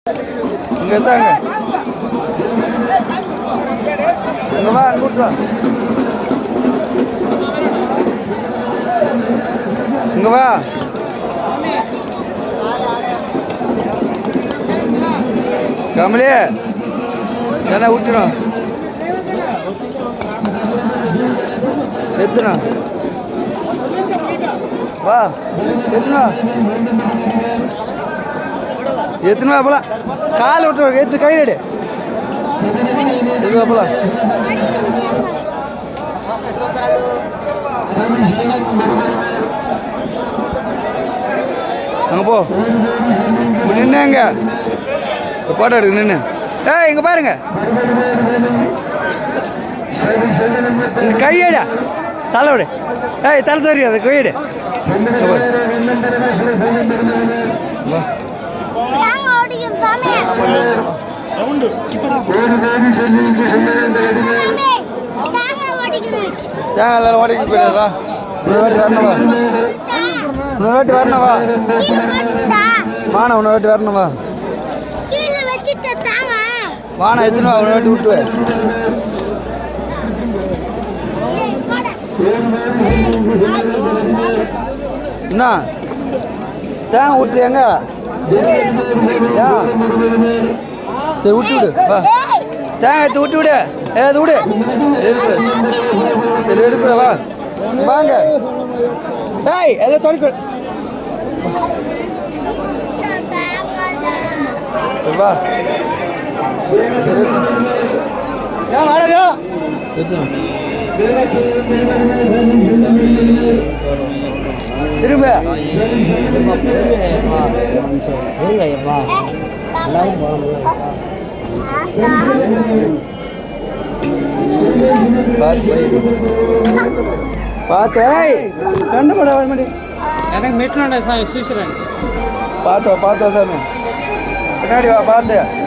இங்கே தாங்க இங்கே வா கூட்டு வா இங்கே வா கமலி என்ன விட்டுணும் எத்தனை வா எத்தனை அப்பலாம் கால் விட்டு எடுத்து கையில் எடு அப்பலாம் அங்கே போ நின்னுங்க போட்டோ எடுக்கு நின்று ஏய் இங்கே பாருங்க கையேடா தலை விடு ஏய் தலை சோரி அதை கையேடு தேங்காய் ஓடிக்கு போயிடுறா இன்னொரு வாட்டி வரணுவா வாணா இன்னொரு வாட்டி வரணுவா வாணா எத்தனை ஒரு வாட்டி விட்டுவேன் என்ன தேங்காய் விட்டுறியாங்க சரி விட்டு விடு வா தேங்காய் எடுத்து விட்டு விடு ஏது விடு எடுப்பு எடுப்பு வா வாங்க ஏய் எல்லாம் தொடக்க சரி வா ஏன் வாடகா திரும்ப இருங்க எப்பா எல்லாரும் பார்த்து சண்டை போட வர மாட்டேன் எனக்கு மெட்னோட சூசுறேன் பார்த்தோம் சாமி பின்னாடி வா பார்த்து